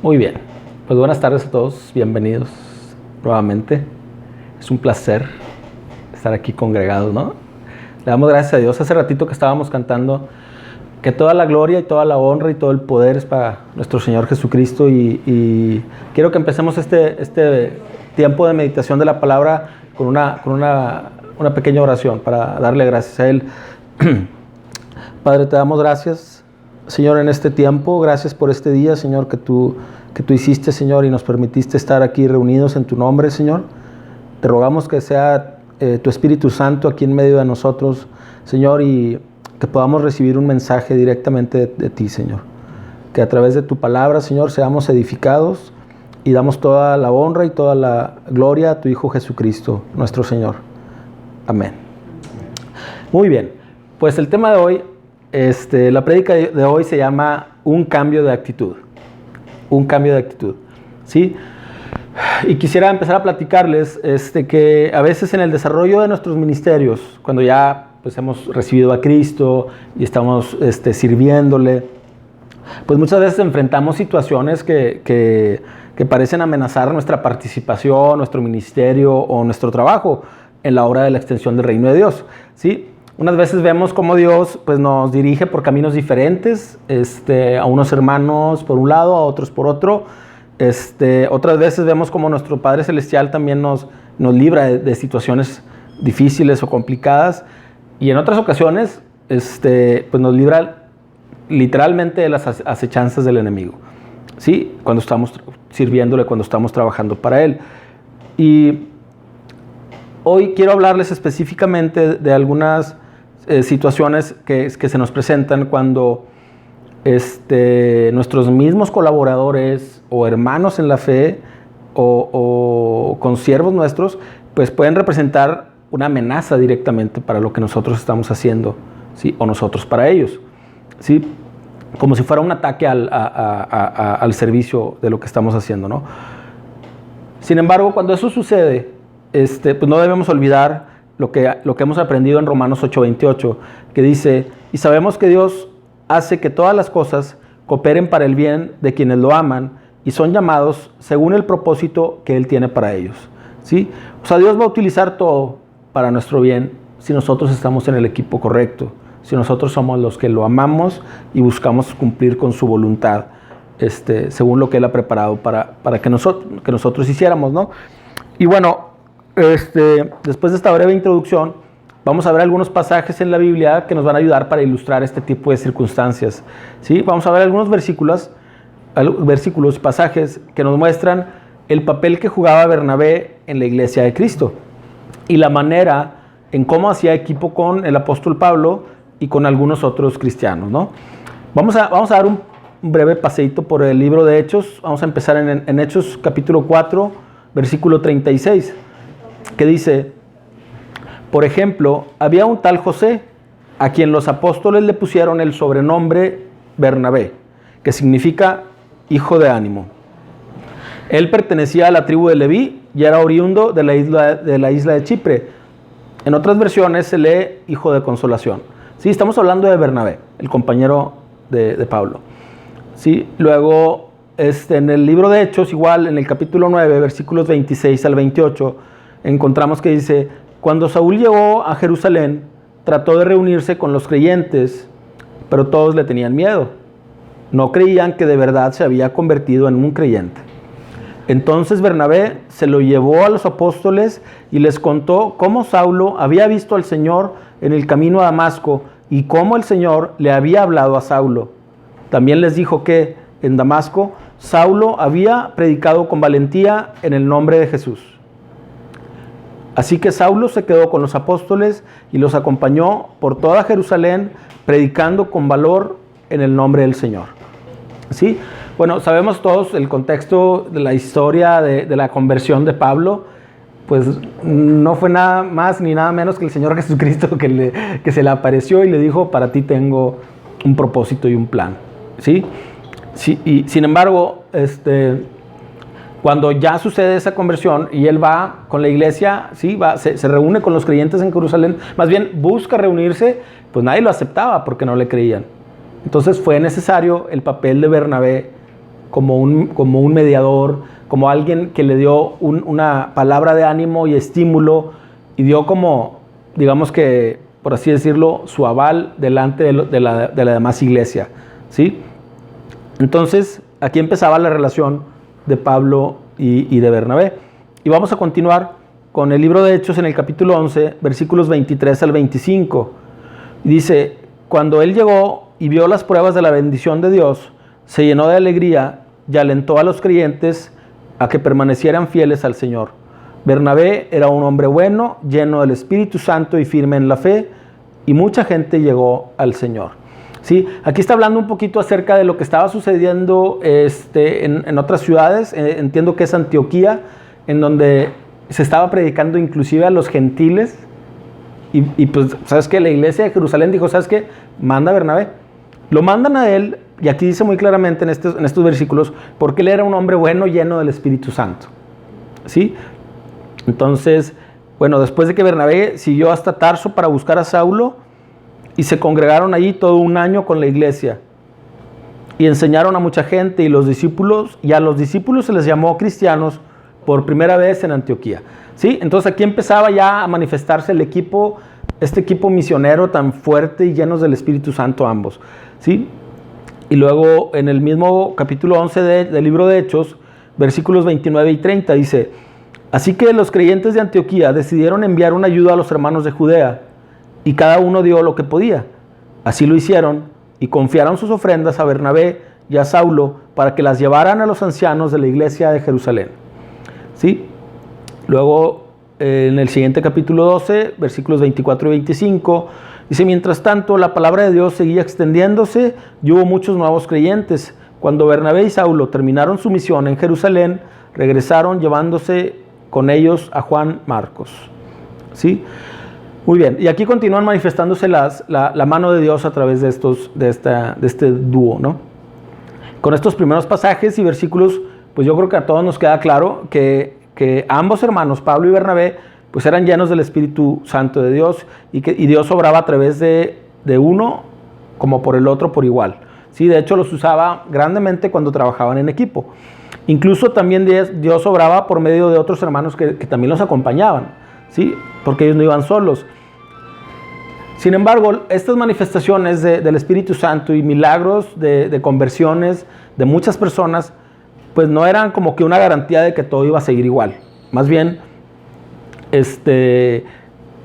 Muy bien, pues buenas tardes a todos, bienvenidos nuevamente. Es un placer estar aquí congregados, ¿no? Le damos gracias a Dios. Hace ratito que estábamos cantando que toda la gloria y toda la honra y todo el poder es para nuestro Señor Jesucristo, y quiero que empecemos este tiempo de meditación de la palabra con una pequeña oración para darle gracias a Él. Padre, te damos gracias, Señor, en este tiempo. Gracias por este día, Señor, que tú hiciste, Señor, y nos permitiste estar aquí reunidos en tu nombre, Señor. Te rogamos que sea tu Espíritu Santo aquí en medio de nosotros, Señor, y que podamos recibir un mensaje directamente de ti, Señor. Que a través de tu palabra, Señor, seamos edificados y damos toda la honra y toda la gloria a tu Hijo Jesucristo, nuestro Señor. Amén. Muy bien, pues el tema de hoy, la prédica de hoy se llama Un cambio de actitud. Un cambio de actitud, ¿sí? Y quisiera empezar a platicarles que a veces en el desarrollo de nuestros ministerios, cuando ya pues hemos recibido a Cristo y estamos sirviéndole, pues muchas veces enfrentamos situaciones que parecen amenazar nuestra participación, nuestro ministerio o nuestro trabajo en la obra de la extensión del reino de Dios, ¿sí? Unas veces vemos cómo Dios pues, nos dirige por caminos diferentes, a unos hermanos por un lado, a otros por otro. Otras veces vemos cómo nuestro Padre Celestial también nos libra de situaciones difíciles o complicadas. Y en otras ocasiones pues nos libra literalmente de las acechanzas del enemigo, ¿sí? Cuando estamos sirviéndole, cuando estamos trabajando para Él. Y hoy quiero hablarles específicamente de algunas situaciones que se nos presentan cuando nuestros mismos colaboradores o hermanos en la fe o consiervos nuestros pues pueden representar una amenaza directamente para lo que nosotros estamos haciendo, ¿sí? O nosotros para ellos, ¿sí? Como si fuera un ataque al servicio de lo que estamos haciendo, ¿no? Sin embargo, cuando eso sucede, pues no debemos olvidar lo que hemos aprendido en Romanos 8:28, que dice: y sabemos que Dios hace que todas las cosas cooperen para el bien de quienes lo aman y son llamados según el propósito que Él tiene para ellos, ¿sí? O sea, Dios va a utilizar todo para nuestro bien si nosotros estamos en el equipo correcto, si nosotros somos los que lo amamos y buscamos cumplir con su voluntad, según lo que Él ha preparado para que nosotros hiciéramos, ¿no? Y bueno, después de esta breve introducción, vamos a ver algunos pasajes en la Biblia que nos van a ayudar para ilustrar este tipo de circunstancias, ¿sí? Vamos a ver algunos versículos, pasajes que nos muestran el papel que jugaba Bernabé en la iglesia de Cristo y la manera en cómo hacía equipo con el apóstol Pablo y con algunos otros cristianos, ¿no? Vamos a dar un breve paseíto por el libro de Hechos. Vamos a empezar en Hechos capítulo 4, versículo 36, que dice: por ejemplo, había un tal José, a quien los apóstoles le pusieron el sobrenombre Bernabé, que significa hijo de ánimo. Él pertenecía a la tribu de Leví y era oriundo de la isla de Chipre. En otras versiones se lee hijo de consolación. Sí, estamos hablando de Bernabé, el compañero de Pablo. Sí, luego en el libro de Hechos, igual en el capítulo 9, versículos 26 al 28, encontramos que dice: cuando Saúl llegó a Jerusalén, trató de reunirse con los creyentes, pero todos le tenían miedo. No creían que de verdad se había convertido en un creyente. Entonces Bernabé se lo llevó a los apóstoles y les contó cómo Saulo había visto al Señor en el camino a Damasco y cómo el Señor le había hablado a Saulo. También les dijo que en Damasco Saulo había predicado con valentía en el nombre de Jesús. Así que Saulo se quedó con los apóstoles y los acompañó por toda Jerusalén, predicando con valor en el nombre del Señor. ¿Sí? Bueno, sabemos todos el contexto de la historia de la conversión de Pablo. Pues no fue nada más ni nada menos que el Señor Jesucristo que se le apareció y le dijo: para ti tengo un propósito y un plan, ¿sí? Sí, y sin embargo, cuando ya sucede esa conversión y él va con la iglesia, ¿sí? se reúne con los creyentes en Jerusalén, más bien busca reunirse, pues nadie lo aceptaba porque no le creían. Entonces fue necesario el papel de Bernabé como un mediador, como alguien que le dio una palabra de ánimo y estímulo y dio como, digamos que, por así decirlo, su aval delante de la demás iglesia, ¿sí? Entonces, aquí empezaba la relación de Pablo y de Bernabé. Y vamos a continuar con el libro de Hechos en el capítulo 11, versículos 23 al 25. Y dice, cuando él llegó y vio las pruebas de la bendición de Dios, se llenó de alegría y alentó a los creyentes a que permanecieran fieles al Señor. Bernabé era un hombre bueno, lleno del Espíritu Santo y firme en la fe, y mucha gente llegó al Señor. ¿Sí? Aquí está hablando un poquito acerca de lo que estaba sucediendo en otras ciudades. Entiendo que es Antioquía, en donde se estaba predicando inclusive a los gentiles. Y pues, ¿sabes qué? La iglesia de Jerusalén dijo, ¿sabes qué? Manda a Bernabé. Lo mandan a él, y aquí dice muy claramente en estos versículos, porque él era un hombre bueno, lleno del Espíritu Santo. ¿Sí? Entonces, bueno, después de que Bernabé siguió hasta Tarso para buscar a Saulo, y se congregaron allí todo un año con la iglesia, y enseñaron a mucha gente, y a los discípulos se les llamó cristianos por primera vez en Antioquía. ¿Sí? Entonces aquí empezaba ya a manifestarse este equipo misionero tan fuerte y llenos del Espíritu Santo ambos. ¿Sí? Y luego en el mismo capítulo 11 del libro de Hechos, versículos 29 y 30, dice, así que los creyentes de Antioquía decidieron enviar una ayuda a los hermanos de Judea, y cada uno dio lo que podía. Así lo hicieron, y confiaron sus ofrendas a Bernabé y a Saulo para que las llevaran a los ancianos de la iglesia de Jerusalén. ¿Sí? Luego, en el siguiente capítulo 12, versículos 24 y 25, dice, mientras tanto, la palabra de Dios seguía extendiéndose y hubo muchos nuevos creyentes. Cuando Bernabé y Saulo terminaron su misión en Jerusalén, regresaron llevándose con ellos a Juan Marcos. ¿Sí? Muy bien, y aquí continúan manifestándose la mano de Dios a través de este dúo, ¿no? Con estos primeros pasajes y versículos, pues yo creo que a todos nos queda claro que ambos hermanos, Pablo y Bernabé, pues eran llenos del Espíritu Santo de Dios y Dios obraba a través de uno como por el otro por igual. ¿Sí? De hecho, los usaba grandemente cuando trabajaban en equipo. Incluso también Dios obraba por medio de otros hermanos que también los acompañaban. ¿Sí? Porque ellos no iban solos. Sin embargo, estas manifestaciones del Espíritu Santo y milagros de conversiones de muchas personas, pues no eran como que una garantía de que todo iba a seguir igual. Más bien,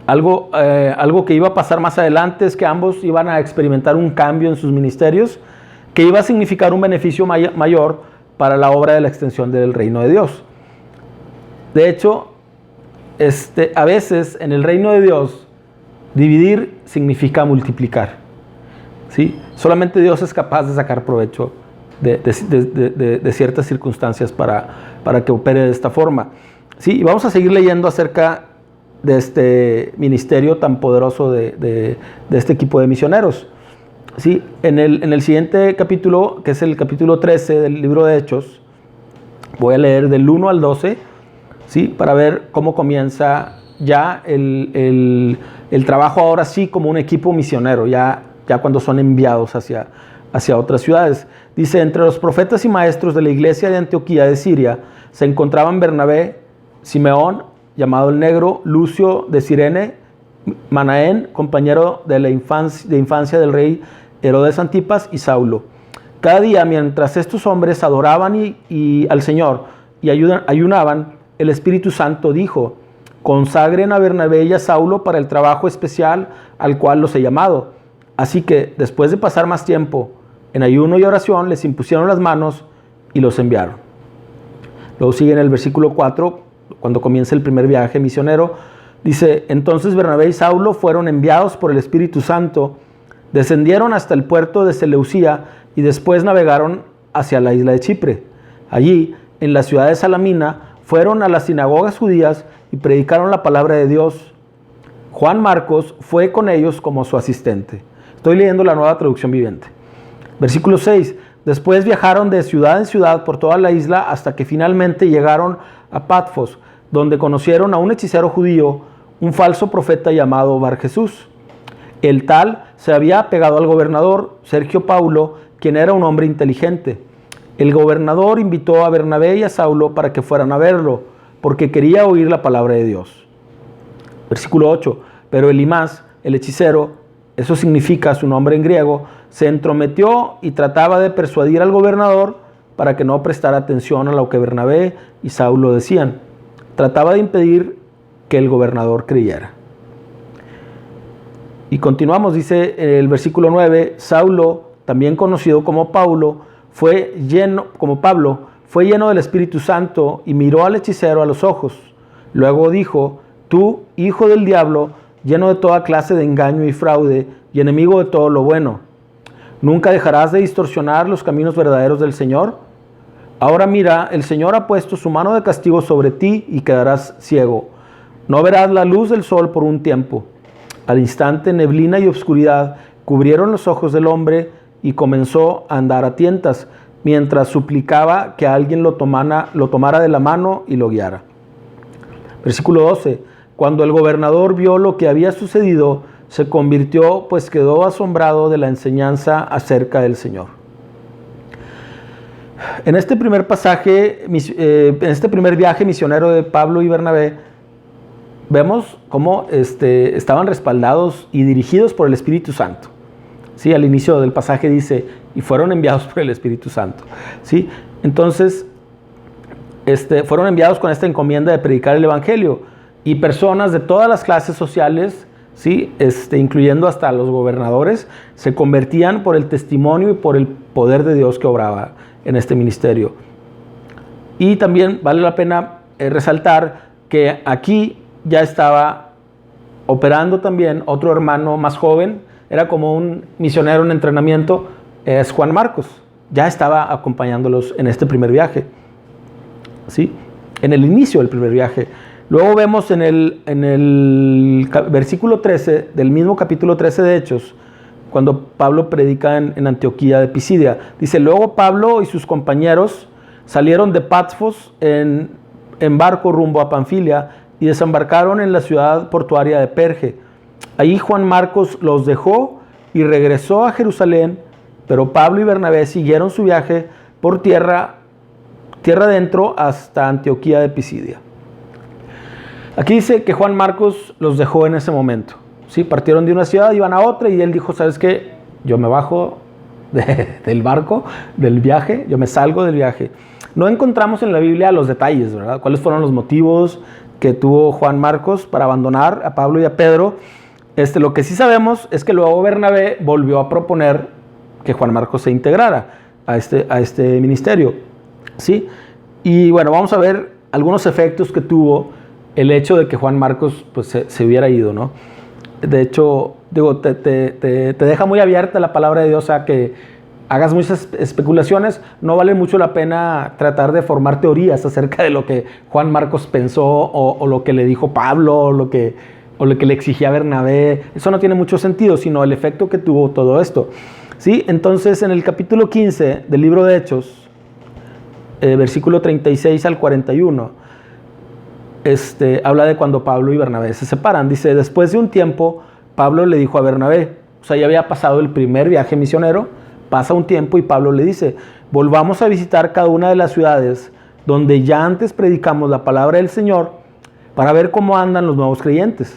algo que iba a pasar más adelante es que ambos iban a experimentar un cambio en sus ministerios que iba a significar un beneficio mayor para la obra de la extensión del reino de Dios. De hecho, a veces en el reino de Dios, dividir significa multiplicar. ¿Sí? Solamente Dios es capaz de sacar provecho de ciertas circunstancias para que opere de esta forma. ¿Sí? Y vamos a seguir leyendo acerca de este ministerio tan poderoso de este equipo de misioneros. ¿Sí? En el siguiente capítulo, que es el capítulo 13 del libro de Hechos, voy a leer del 1 al 12, ¿sí? Para ver cómo comienza ya el trabajo ahora sí como un equipo misionero, ya cuando son enviados hacia otras ciudades. Dice, entre los profetas y maestros de la iglesia de Antioquía de Siria se encontraban Bernabé, Simeón, llamado el Negro, Lucio de Cirene, Manaén, compañero de infancia del rey Herodes Antipas, y Saulo. Cada día, mientras estos hombres adoraban al Señor y ayunaban, el Espíritu Santo dijo, consagren a Bernabé y a Saulo para el trabajo especial al cual los he llamado. Así que, después de pasar más tiempo en ayuno y oración, les impusieron las manos y los enviaron. Luego sigue en el versículo 4, cuando comienza el primer viaje misionero, dice, entonces Bernabé y Saulo fueron enviados por el Espíritu Santo, descendieron hasta el puerto de Seleucía y después navegaron hacia la isla de Chipre. Allí, en la ciudad de Salamina, fueron a las sinagogas judías y predicaron la palabra de Dios. Juan Marcos fue con ellos como su asistente. Estoy leyendo la Nueva Traducción Viviente. Versículo 6. Después viajaron de ciudad en ciudad por toda la isla hasta que finalmente llegaron a Patfos, donde conocieron a un hechicero judío, un falso profeta llamado Bar Jesús. El tal se había pegado al gobernador Sergio Paulo, quien era un hombre inteligente. El gobernador invitó a Bernabé y a Saulo para que fueran a verlo, porque quería oír la palabra de Dios. Versículo 8. Pero Elimás, el hechicero, eso significa su nombre en griego, se entrometió y trataba de persuadir al gobernador para que no prestara atención a lo que Bernabé y Saulo decían. Trataba de impedir que el gobernador creyera. Y continuamos, dice el versículo 9, Saulo, también conocido como Pablo, fue lleno del Espíritu Santo y miró al hechicero a los ojos. Luego dijo, tú, hijo del diablo, lleno de toda clase de engaño y fraude y enemigo de todo lo bueno, ¿nunca dejarás de distorsionar los caminos verdaderos del Señor? Ahora mira, el Señor ha puesto su mano de castigo sobre ti y quedarás ciego. No verás la luz del sol por un tiempo. Al instante, neblina y obscuridad cubrieron los ojos del hombre y comenzó a andar a tientas, mientras suplicaba que alguien lo tomara de la mano y lo guiara. Versículo 12. Cuando el gobernador vio lo que había sucedido, se convirtió, pues quedó asombrado de la enseñanza acerca del Señor. En este primer pasaje, en este primer viaje misionero de Pablo y Bernabé, vemos cómo estaban respaldados y dirigidos por el Espíritu Santo. ¿Sí? Al inicio del pasaje dice, y fueron enviados por el Espíritu Santo. ¿Sí? Entonces, fueron enviados con esta encomienda de predicar el Evangelio. Y personas de todas las clases sociales, ¿sí? Incluyendo hasta los gobernadores, se convertían por el testimonio y por el poder de Dios que obraba en este ministerio. Y también vale la pena resaltar que aquí ya estaba operando también otro hermano más joven, era como un misionero en entrenamiento, es Juan Marcos, ya estaba acompañándolos en este primer viaje, ¿sí? En el inicio del primer viaje. Luego vemos en el versículo 13 del mismo capítulo 13 de Hechos, cuando Pablo predica en Antioquía de Pisidia. Dice, luego Pablo y sus compañeros salieron de Patfos en barco rumbo a Panfilia y desembarcaron en la ciudad portuaria de Perge. Allí Juan Marcos los dejó y regresó a Jerusalén, pero Pablo y Bernabé siguieron su viaje por tierra adentro hasta Antioquía de Pisidia. Aquí dice que Juan Marcos los dejó en ese momento. ¿Sí? Partieron de una ciudad, iban a otra y él dijo, ¿sabes qué? Yo me bajo del barco, del viaje, yo me salgo del viaje. No encontramos en la Biblia los detalles, ¿verdad? ¿Cuáles fueron los motivos que tuvo Juan Marcos para abandonar a Pablo y a Pedro? Lo que sí sabemos es que luego Bernabé volvió a proponer que Juan Marcos se integrara a este ministerio. ¿Sí? Y bueno, vamos a ver algunos efectos que tuvo el hecho de que Juan Marcos pues, se hubiera ido, ¿no? De hecho, digo, te deja muy abierta la palabra de Dios a que hagas muchas especulaciones. No vale mucho la pena tratar de formar teorías acerca de lo que Juan Marcos pensó o lo que le dijo Pablo o lo que le exigía Bernabé. Eso no tiene mucho sentido, sino el efecto que tuvo todo esto. ¿Sí? Entonces, en el capítulo 15 del libro de Hechos, versículo 36 al 41, habla de cuando Pablo y Bernabé se separan. Dice, después de un tiempo, Pablo le dijo a Bernabé, o sea, ya había pasado el primer viaje misionero, pasa un tiempo y Pablo le dice, volvamos a visitar cada una de las ciudades donde ya antes predicamos la palabra del Señor para ver cómo andan los nuevos creyentes.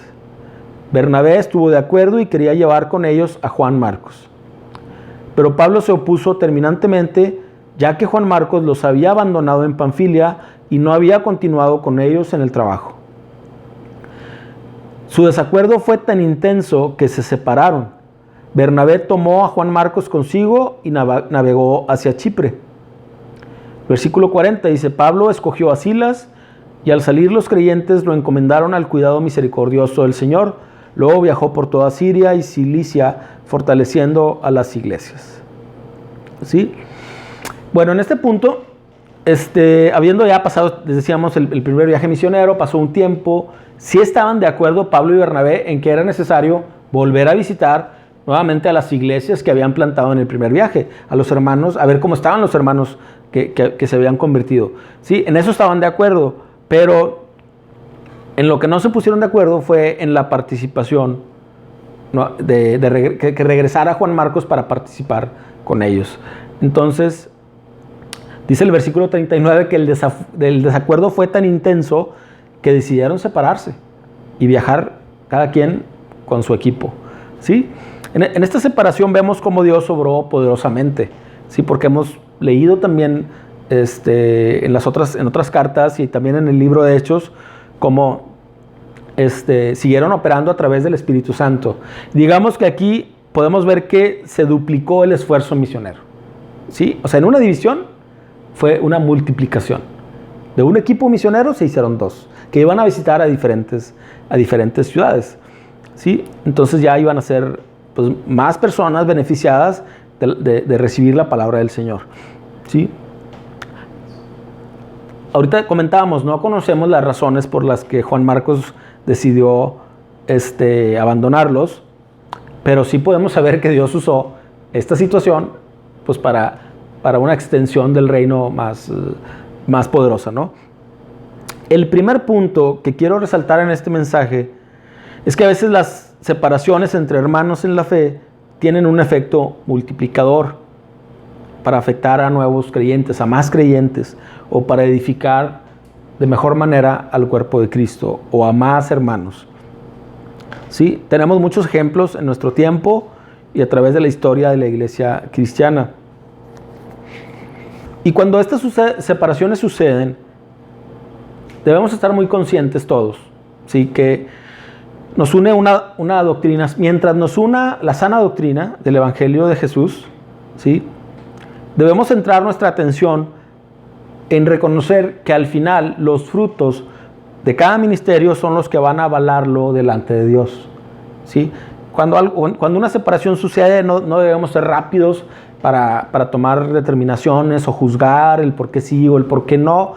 Bernabé estuvo de acuerdo y quería llevar con ellos a Juan Marcos. Pero Pablo se opuso terminantemente, ya que Juan Marcos los había abandonado en Panfilia y no había continuado con ellos en el trabajo. Su desacuerdo fue tan intenso que se separaron. Bernabé tomó a Juan Marcos consigo y navegó hacia Chipre. Versículo 40 dice, Pablo escogió a Silas y al salir los creyentes lo encomendaron al cuidado misericordioso del Señor. Luego viajó por toda Siria y Cilicia, fortaleciendo a las iglesias. ¿Sí? Bueno, en este punto, habiendo ya pasado, les decíamos, el primer viaje misionero, pasó un tiempo, sí estaban de acuerdo Pablo y Bernabé en que era necesario volver a visitar nuevamente a las iglesias que habían plantado en el primer viaje, a los hermanos, a ver cómo estaban los hermanos que se habían convertido. Sí, en eso estaban de acuerdo, pero en lo que no se pusieron de acuerdo fue en la participación ¿no? Que regresara Juan Marcos para participar con ellos. Entonces, dice el versículo 39 que el desacuerdo fue tan intenso que decidieron separarse y viajar cada quien con su equipo, ¿sí? En esta separación vemos cómo Dios obró poderosamente, ¿sí? Porque hemos leído también en otras cartas y también en el libro de Hechos cómo siguieron operando a través del Espíritu Santo. Digamos que aquí podemos ver que se duplicó el esfuerzo misionero, ¿sí? O sea, en una división fue una multiplicación. De un equipo misionero se hicieron 2, que iban a visitar a diferentes ciudades, ¿sí? Entonces ya iban a ser pues, más personas beneficiadas de recibir la palabra del Señor, ¿sí? Ahorita comentábamos, no conocemos las razones por las que Juan Marcos decidió abandonarlos, pero sí podemos saber que Dios usó esta situación pues, para una extensión del reino más poderosa, ¿no? El primer punto que quiero resaltar en este mensaje es que a veces las separaciones entre hermanos en la fe tienen un efecto multiplicador para afectar a nuevos creyentes, a más creyentes, o para edificar de mejor manera al cuerpo de Cristo o a más hermanos. ¿Sí? Tenemos muchos ejemplos en nuestro tiempo y a través de la historia de la iglesia cristiana. Y cuando estas separaciones suceden, debemos estar muy conscientes todos, ¿sí? Que nos une una doctrina, mientras nos una la sana doctrina del Evangelio de Jesús, ¿sí? Debemos centrar nuestra atención en reconocer que al final los frutos de cada ministerio son los que van a avalarlo delante de Dios, ¿sí? Cuando una separación sucede, no debemos ser rápidos para tomar determinaciones o juzgar el por qué sí o el por qué no.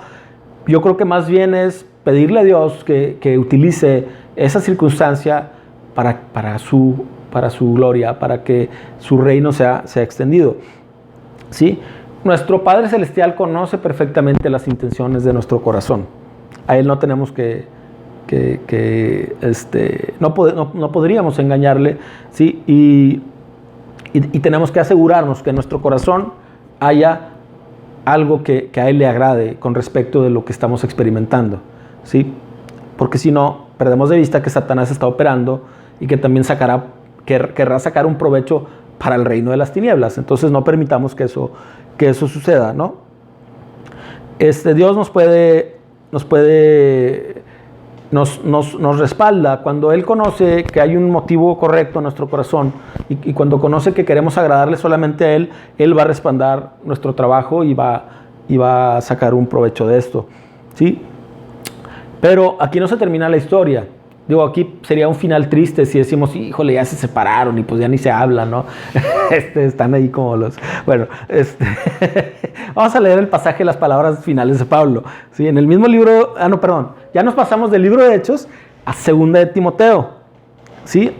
Yo creo que más bien es pedirle a Dios que utilice esa circunstancia para su gloria, para que su reino sea extendido, ¿sí? Nuestro Padre Celestial conoce perfectamente las intenciones de nuestro corazón. A Él no tenemos no podríamos engañarle, ¿sí? Y tenemos que asegurarnos que en nuestro corazón haya algo que a Él le agrade con respecto de lo que estamos experimentando, ¿sí? Porque si no, perdemos de vista que Satanás está operando y que también querrá sacar un provecho para el reino de las tinieblas. Entonces no permitamos que eso suceda, ¿no? Dios nos respalda cuando Él conoce que hay un motivo correcto en nuestro corazón y cuando conoce que queremos agradarle solamente a Él, Él va a respaldar nuestro trabajo y va a sacar un provecho de esto, ¿sí? Pero aquí no se termina la historia. Digo, aquí sería un final triste si decimos, híjole, ya se separaron y pues ya ni se hablan, ¿no? Están ahí como los... Bueno, vamos a leer el pasaje de las palabras finales de Pablo, ¿sí? En el mismo libro... ya nos pasamos del libro de Hechos a 2 de Timoteo, ¿sí?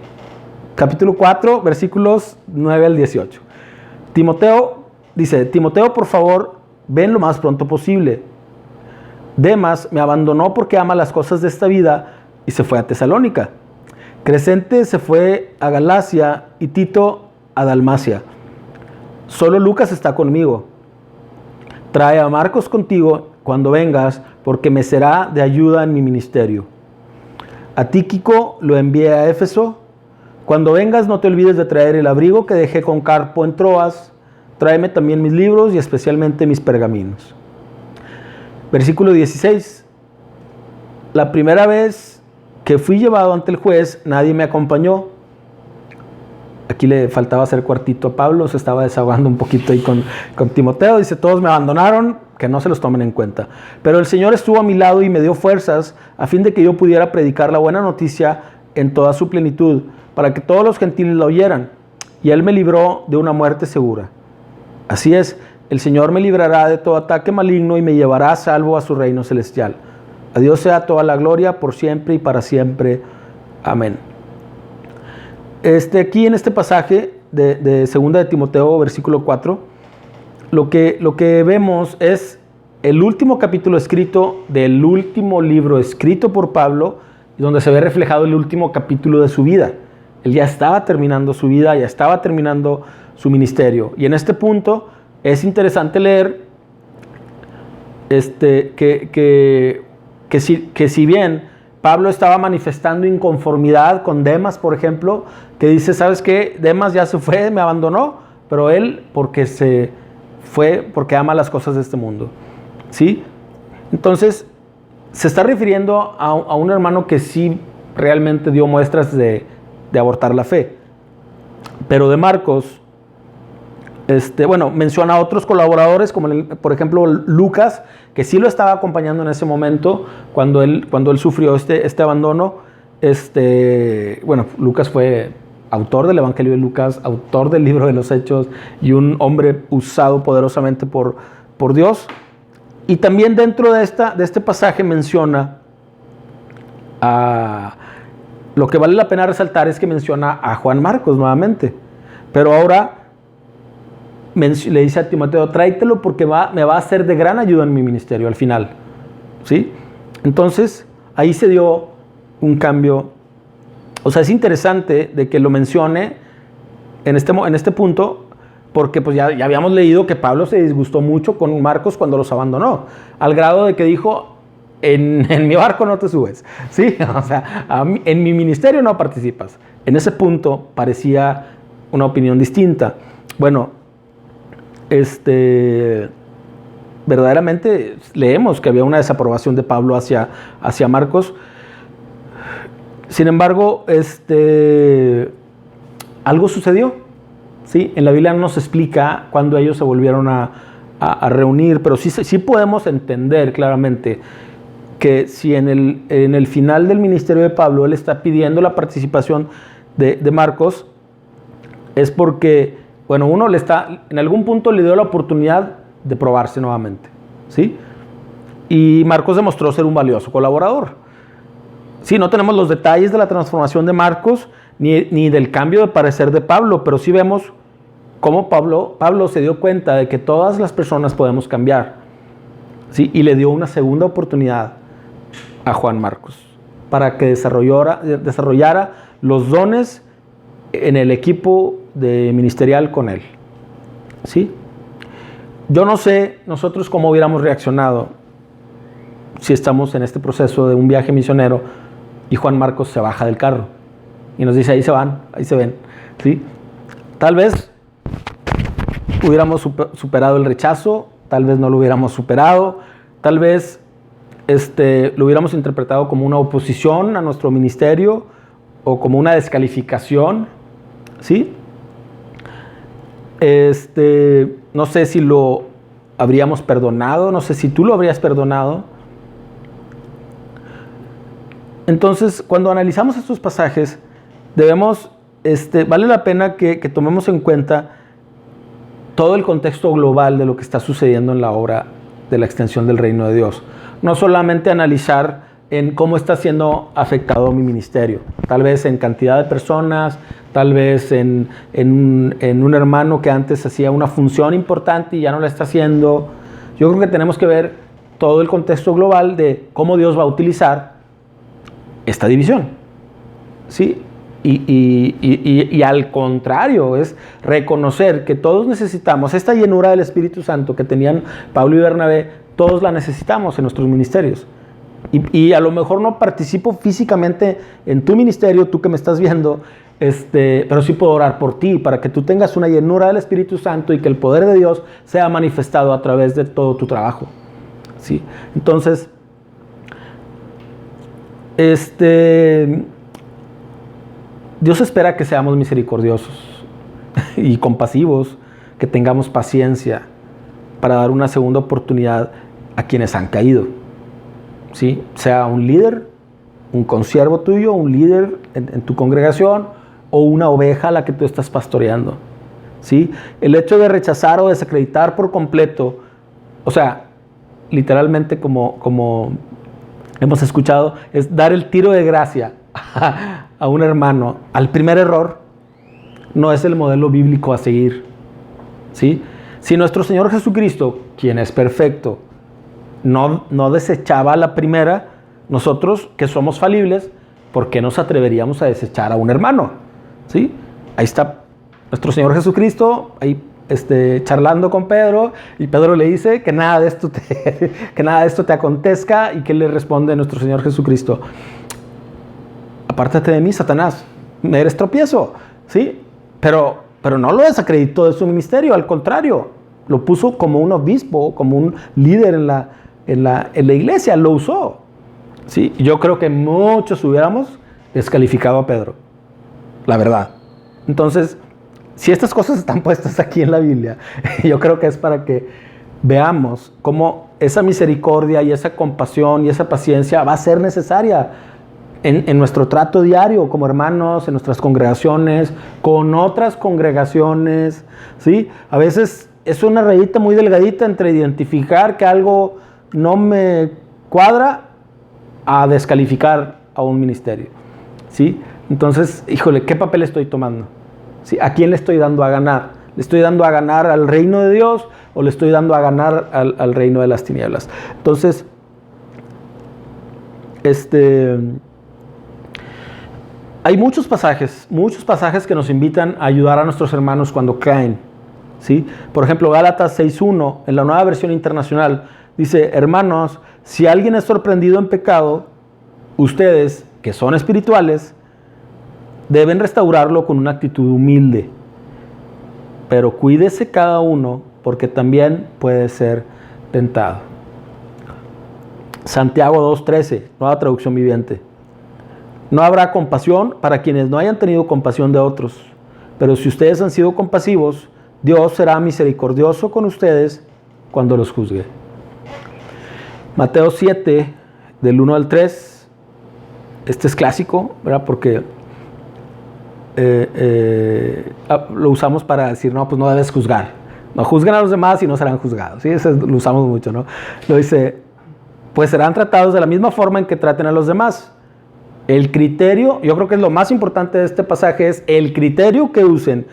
Capítulo 4, versículos 9 al 18. Timoteo, por favor, ven lo más pronto posible. Demas me abandonó porque ama las cosas de esta vida y se fue a Tesalónica. Crescente se fue a Galacia y Tito a Dalmacia. Solo Lucas está conmigo. Trae a Marcos contigo cuando vengas, porque me será de ayuda en mi ministerio. A Tíquico lo envié a Éfeso. Cuando vengas no te olvides de traer el abrigo que dejé con Carpo en Troas. Tráeme también mis libros y especialmente mis pergaminos. Versículo 16. La primera vez que fui llevado ante el juez, nadie me acompañó. Aquí le faltaba hacer cuartito a Pablo, se estaba desahogando un poquito ahí con Timoteo. Dice, todos me abandonaron, que no se los tomen en cuenta. Pero el Señor estuvo a mi lado y me dio fuerzas a fin de que yo pudiera predicar la buena noticia en toda su plenitud, para que todos los gentiles la oyeran. Y Él me libró de una muerte segura. Así es, el Señor me librará de todo ataque maligno y me llevará a salvo a su reino celestial. A Dios sea toda la gloria por siempre y para siempre. Amén. Aquí en este pasaje de 2 de Timoteo, versículo 4, lo que vemos es el último capítulo escrito del último libro escrito por Pablo, donde se ve reflejado el último capítulo de su vida. Él ya estaba terminando su vida, ya estaba terminando su ministerio. Y en este punto es interesante leer que si bien Pablo estaba manifestando inconformidad con Demas, por ejemplo, que dice, ¿sabes qué? Demas ya se fue, me abandonó, pero él porque se fue, porque ama las cosas de este mundo, ¿sí? Entonces, se está refiriendo a un hermano que sí realmente dio muestras de abortar la fe. Pero de Marcos, menciona a otros colaboradores, como por ejemplo Lucas, que sí lo estaba acompañando en ese momento, cuando él sufrió este abandono. Lucas fue autor del Evangelio de Lucas, autor del libro de los Hechos, y un hombre usado poderosamente por Dios. Y también dentro de este pasaje menciona lo que vale la pena resaltar es que menciona a Juan Marcos nuevamente. Pero ahora le dice a Timoteo, tráetelo porque me va a ser de gran ayuda en mi ministerio al final, ¿sí? Entonces, ahí se dio un cambio. O sea, es interesante de que lo mencione en este punto, porque pues ya habíamos leído que Pablo se disgustó mucho con Marcos cuando los abandonó, al grado de que dijo, en mi barco no te subes, ¿sí? O sea, en mi ministerio no participas. En ese punto parecía una opinión distinta. Bueno, verdaderamente leemos que había una desaprobación de Pablo hacia Marcos. Sin embargo, algo sucedió, ¿sí? En la Biblia no nos explica cuándo ellos se volvieron a reunir, pero sí podemos entender claramente que si en el final del ministerio de Pablo él está pidiendo la participación de Marcos, es porque, uno en algún punto le dio la oportunidad de probarse nuevamente, ¿sí? Y Marcos demostró ser un valioso colaborador. Sí, no tenemos los detalles de la transformación de Marcos, ni del cambio de parecer de Pablo, pero sí vemos cómo Pablo se dio cuenta de que todas las personas podemos cambiar, ¿sí? Y le dio una segunda oportunidad a Juan Marcos para que desarrollara los dones en el equipo ministerial con él, ¿sí? Yo no sé nosotros cómo hubiéramos reaccionado si estamos en este proceso de un viaje misionero y Juan Marcos se baja del carro y nos dice, ahí se van, ahí se ven, ¿sí? Tal vez hubiéramos superado el rechazo, tal vez no lo hubiéramos superado, tal vez lo hubiéramos interpretado como una oposición a nuestro ministerio o como una descalificación, ¿sí? No sé si lo habríamos perdonado, no sé si tú lo habrías perdonado. Entonces, cuando analizamos estos pasajes, vale la pena que tomemos en cuenta todo el contexto global de lo que está sucediendo en la obra de la extensión del reino de Dios. No solamente analizar en cómo está siendo afectado mi ministerio, tal vez en cantidad de personas, tal vez en un hermano que antes hacía una función importante y ya no la está haciendo. Yo creo que tenemos que ver todo el contexto global de cómo Dios va a utilizar esta división, ¿sí? Y al contrario, es reconocer que todos necesitamos esta llenura del Espíritu Santo que tenían Pablo y Bernabé, todos la necesitamos en nuestros ministerios. Y a lo mejor no participo físicamente en tu ministerio, tú que me estás viendo, pero sí puedo orar por ti, para que tú tengas una llenura del Espíritu Santo y que el poder de Dios sea manifestado a través de todo tu trabajo, ¿sí? Entonces, Dios espera que seamos misericordiosos y compasivos, que tengamos paciencia para dar una segunda oportunidad a quienes han caído, ¿sí? Sea un líder, un consiervo tuyo, un líder en tu congregación o una oveja a la que tú estás pastoreando, ¿sí? El hecho de rechazar o desacreditar por completo, o sea, literalmente como hemos escuchado, es dar el tiro de gracia a un hermano al primer error, no es el modelo bíblico a seguir, ¿sí? Si nuestro Señor Jesucristo, quien es perfecto, no desechaba a la primera, nosotros que somos falibles, ¿por qué nos atreveríamos a desechar a un hermano? ¿sí? Ahí está nuestro Señor Jesucristo, ahí charlando con Pedro, y Pedro le dice que nada de esto te acontezca, y que le responde nuestro Señor Jesucristo: apártate de mí, Satanás, me eres tropiezo, ¿sí? Pero no lo desacreditó de su ministerio, al contrario, lo puso como un obispo, como un líder en la iglesia, lo usó, ¿sí? Yo creo que muchos hubiéramos descalificado a Pedro, la verdad. Entonces, si estas cosas están puestas aquí en la Biblia, yo creo que es para que veamos cómo esa misericordia y esa compasión y esa paciencia va a ser necesaria en nuestro trato diario como hermanos, en nuestras congregaciones, con otras congregaciones, ¿sí? A veces es una rayita muy delgadita entre identificar que algo no me cuadra a descalificar a un ministerio, ¿sí? Entonces, híjole, ¿qué papel estoy tomando? ¿Sí? ¿A quién le estoy dando a ganar? ¿Le estoy dando a ganar al reino de Dios o le estoy dando a ganar al reino de las tinieblas? Entonces, hay muchos pasajes que nos invitan a ayudar a nuestros hermanos cuando caen, ¿sí? Por ejemplo, Gálatas 6:1, en la Nueva Versión Internacional, dice: hermanos, si alguien es sorprendido en pecado, ustedes, que son espirituales, deben restaurarlo con una actitud humilde. Pero cuídese cada uno, porque también puede ser tentado. Santiago 2:13, Nueva Traducción Viviente: no habrá compasión para quienes no hayan tenido compasión de otros. Pero si ustedes han sido compasivos, Dios será misericordioso con ustedes cuando los juzgue. Mateo 7, del 1 al 3. Este es clásico, ¿verdad? Porque lo usamos para decir: no, pues no debes juzgar. No juzguen a los demás y no serán juzgados. ¿Sí? Eso lo usamos mucho, ¿no? Lo dice: pues serán tratados de la misma forma en que traten a los demás. El criterio, yo creo que es lo más importante de este pasaje, es el criterio que usen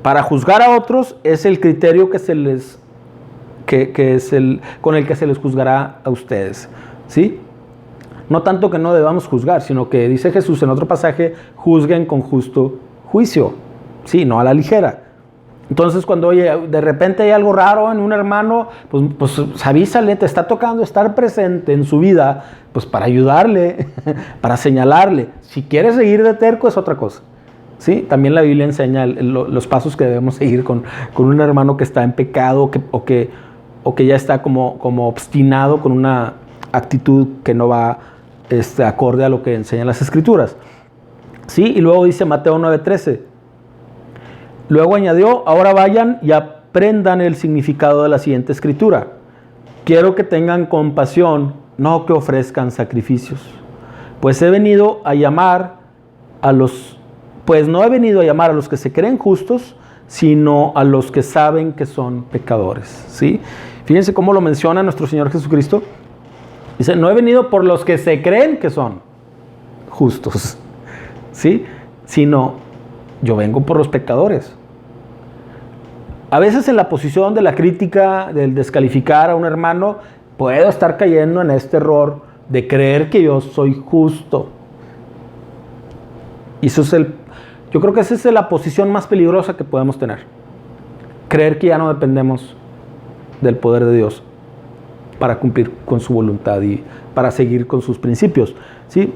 para juzgar a otros, es el criterio que con el que se les juzgará a ustedes, ¿sí? No tanto que no debamos juzgar, sino que dice Jesús en otro pasaje: juzguen con justo juicio, ¿sí? No a la ligera. Entonces, cuando de repente hay algo raro en un hermano, pues avísale, te está tocando estar presente en su vida, pues para ayudarle, para señalarle. Si quieres seguir de terco es otra cosa, ¿sí? También la Biblia enseña los pasos que debemos seguir con un hermano que está en pecado o que ya está como obstinado con una actitud que no va acorde a lo que enseñan las Escrituras, ¿sí? Y luego dice Mateo 9:13. Luego añadió: ahora vayan y aprendan el significado de la siguiente escritura. Quiero que tengan compasión, no que ofrezcan sacrificios. Pues no he venido a llamar a los que se creen justos, sino a los que saben que son pecadores, ¿sí? Fíjense cómo lo menciona nuestro Señor Jesucristo. Dice: no he venido por los que se creen que son justos, ¿sí? Sino yo vengo por los pecadores. A veces en la posición de la crítica, del descalificar a un hermano, puedo estar cayendo en este error de creer que yo soy justo. Y yo creo que esa es la posición más peligrosa que podemos tener. Creer que ya no dependemos del poder de Dios para cumplir con su voluntad y para seguir con sus principios, ¿sí?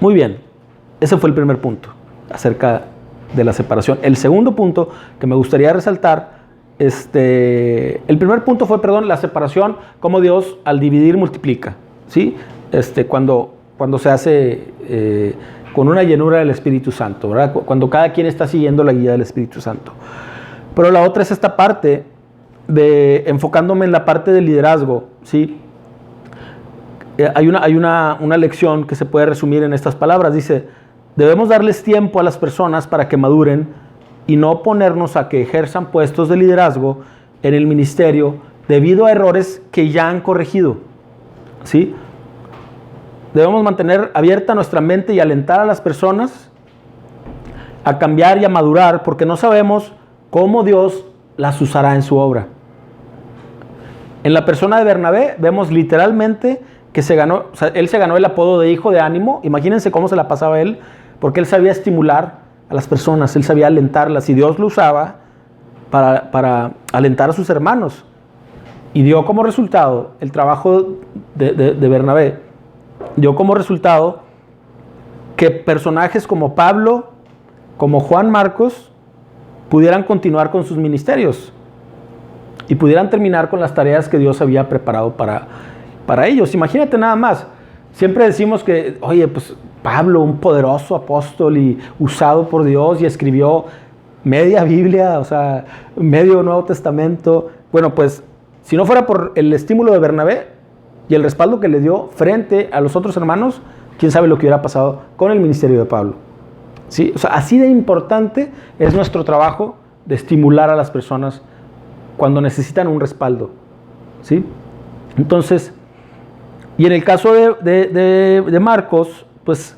Muy bien, ese fue el primer punto acerca de la separación. El segundo punto que me gustaría resaltar, el primer punto fue, la separación, cómo Dios al dividir multiplica, ¿sí? Cuando se hace con una llenura del Espíritu Santo, ¿verdad? Cuando cada quien está siguiendo la guía del Espíritu Santo. Pero la otra es esta parte enfocándome en la parte del liderazgo, ¿sí? Hay una lección que se puede resumir en estas palabras. Dice: debemos darles tiempo a las personas para que maduren y no oponernos a que ejerzan puestos de liderazgo en el ministerio debido a errores que ya han corregido, ¿sí? Debemos mantener abierta nuestra mente y alentar a las personas a cambiar y a madurar, porque no sabemos cómo Dios las usará en su obra. En la persona de Bernabé vemos literalmente que él se ganó el apodo de hijo de ánimo. Imagínense cómo se la pasaba él, porque él sabía estimular a las personas, él sabía alentarlas, y Dios lo usaba para alentar a sus hermanos. Y dio como resultado el trabajo de Bernabé, dio como resultado que personajes como Pablo, como Juan Marcos, pudieran continuar con sus ministerios y pudieran terminar con las tareas que Dios había preparado para ellos. Imagínate nada más. Siempre decimos que, oye, pues Pablo, un poderoso apóstol y usado por Dios, y escribió media Biblia, o sea, medio Nuevo Testamento. Bueno, pues si no fuera por el estímulo de Bernabé y el respaldo que le dio frente a los otros hermanos, quién sabe lo que hubiera pasado con el ministerio de Pablo. ¿Sí? O sea, así de importante es nuestro trabajo de estimular a las personas cuando necesitan un respaldo. ¿Sí? Entonces, y en el caso de Marcos, pues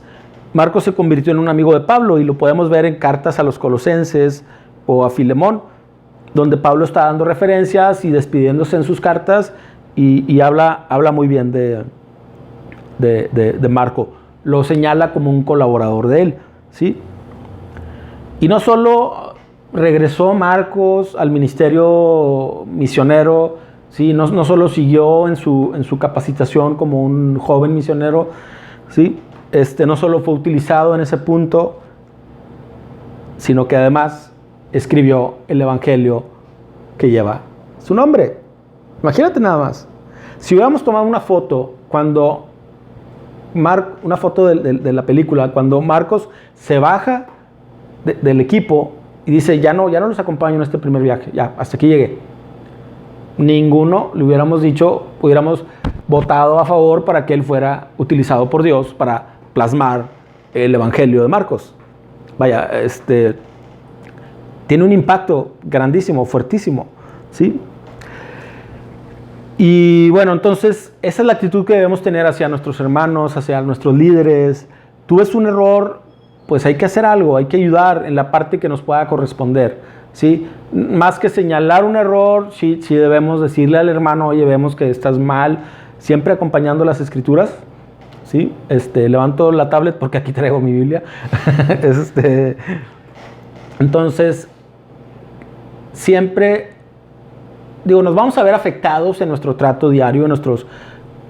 Marcos se convirtió en un amigo de Pablo, y lo podemos ver en cartas a los Colosenses o a Filemón, donde Pablo está dando referencias y despidiéndose en sus cartas, y habla muy bien de Marco. Lo señala como un colaborador de él. ¿Sí? Y no solo regresó Marcos al ministerio misionero, ¿sí? No solo siguió en su capacitación como un joven misionero, ¿sí? No solo fue utilizado en ese punto, sino que además escribió el evangelio que lleva su nombre. Imagínate nada más. Si hubiéramos tomado una foto una foto de la película, cuando Marcos se baja del equipo y dice, ya no los acompaño en este primer viaje, ya, hasta aquí llegué. Ninguno le hubiéramos votado a favor para que él fuera utilizado por Dios para plasmar el evangelio de Marcos. Vaya, tiene un impacto grandísimo, fuertísimo, ¿sí? Y bueno, entonces esa es la actitud que debemos tener hacia nuestros hermanos, hacia nuestros líderes. Tú ves un error, pues hay que hacer algo, hay que ayudar en la parte que nos pueda corresponder, ¿sí? Más que señalar un error, sí debemos decirle al hermano, oye, vemos que estás mal, siempre acompañando las escrituras, ¿sí? Levanto la tablet porque aquí traigo mi Biblia. Entonces, siempre, nos vamos a ver afectados en nuestro trato diario, en nuestros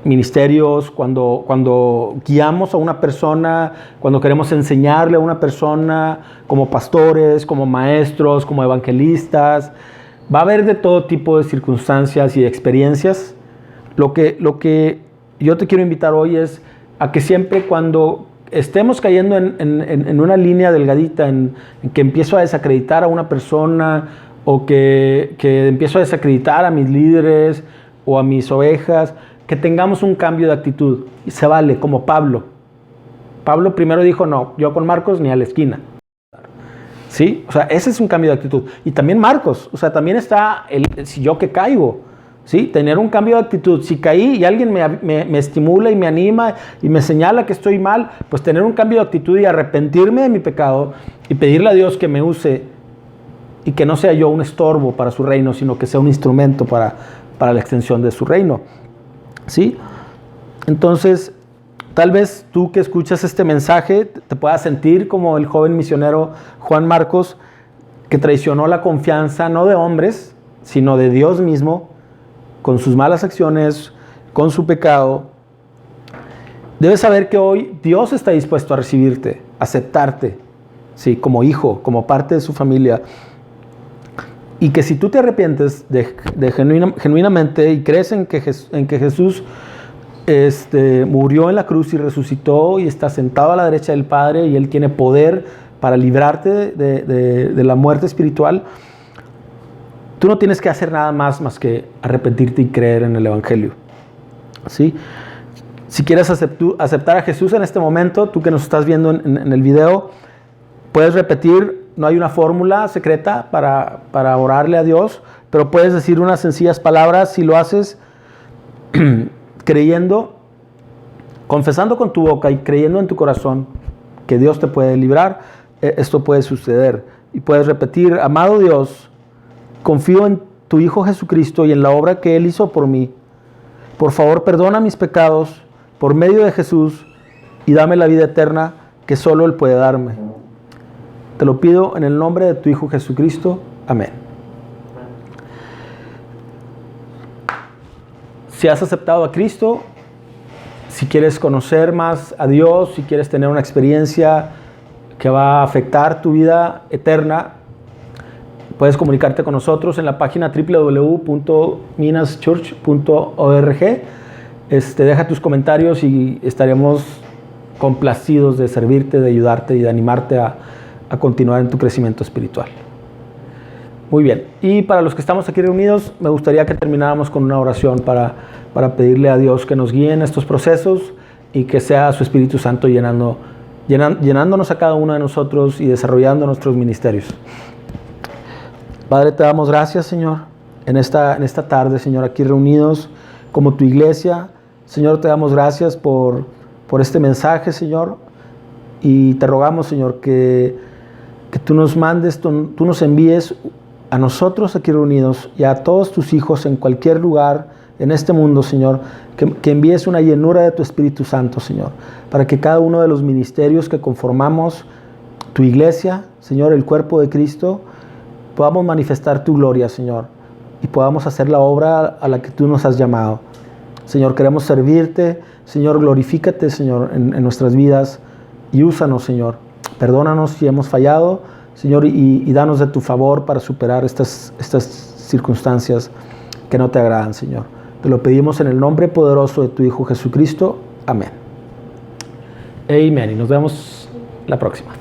ministerios, cuando guiamos a una persona, cuando queremos enseñarle a una persona, como pastores, como maestros, como evangelistas. Va a haber de todo tipo de circunstancias y de experiencias. Lo que yo te quiero invitar hoy es a que siempre, cuando estemos cayendo en una línea delgadita, en que empiezo a desacreditar a una persona, o que empiezo a desacreditar a mis líderes o a mis ovejas, que tengamos un cambio de actitud. Y se vale, como Pablo. Pablo primero dijo, no, yo con Marcos ni a la esquina. ¿Sí? O sea, ese es un cambio de actitud. Y también Marcos, o sea, también está si yo que caigo, ¿sí? Tener un cambio de actitud. Si caí y alguien me estimula y me anima y me señala que estoy mal, pues tener un cambio de actitud y arrepentirme de mi pecado y pedirle a Dios que me use, y que no sea yo un estorbo para su reino, sino que sea un instrumento para la extensión de su reino. ¿Sí? Entonces, tal vez tú que escuchas este mensaje te puedas sentir como el joven misionero Juan Marcos, que traicionó la confianza no de hombres, sino de Dios mismo, con sus malas acciones, con su pecado. Debes saber que hoy Dios está dispuesto a recibirte, a aceptarte, ¿sí? Como hijo, como parte de su familia. Y que si tú te arrepientes genuinamente y crees en que Jesús murió en la cruz y resucitó y está sentado a la derecha del Padre, y Él tiene poder para librarte de la muerte espiritual, tú no tienes que hacer nada más que arrepentirte y creer en el Evangelio. ¿Sí? Si quieres aceptar a Jesús en este momento, tú que nos estás viendo en el video, puedes repetir. No hay una fórmula secreta para orarle a Dios, pero puedes decir unas sencillas palabras si lo haces creyendo, confesando con tu boca y creyendo en tu corazón que Dios te puede librar. Esto puede suceder. Y puedes repetir: amado Dios, confío en tu Hijo Jesucristo y en la obra que Él hizo por mí. Por favor, perdona mis pecados por medio de Jesús y dame la vida eterna que solo Él puede darme. Te lo pido en el nombre de tu Hijo Jesucristo. Amén. Si has aceptado a Cristo, si quieres conocer más a Dios, si quieres tener una experiencia que va a afectar tu vida eterna, puedes comunicarte con nosotros en la página www.minaschurch.org. Deja tus comentarios y estaremos complacidos de servirte, de ayudarte y de animarte a continuar en tu crecimiento espiritual. Muy bien, y para los que estamos aquí reunidos, me gustaría que termináramos con una oración para pedirle a Dios que nos guíe en estos procesos y que sea su Espíritu Santo llenándonos a cada uno de nosotros y desarrollando nuestros ministerios. Padre, te damos gracias, Señor, en esta tarde, Señor, aquí reunidos como tu iglesia. Señor, te damos gracias por este mensaje, Señor, y te rogamos, Señor, que tú nos mandes, tú nos envíes a nosotros aquí reunidos y a todos tus hijos en cualquier lugar en este mundo, Señor, que envíes una llenura de tu Espíritu Santo, Señor, para que cada uno de los ministerios que conformamos tu iglesia, Señor, el cuerpo de Cristo, podamos manifestar tu gloria, Señor, y podamos hacer la obra a la que tú nos has llamado. Señor, queremos servirte. Señor, glorifícate, Señor, en nuestras vidas y úsanos, Señor. Perdónanos si hemos fallado, Señor, y danos de tu favor para superar estas circunstancias que no te agradan, Señor. Te lo pedimos en el nombre poderoso de tu Hijo Jesucristo. Amén. Amén. Y nos vemos la próxima.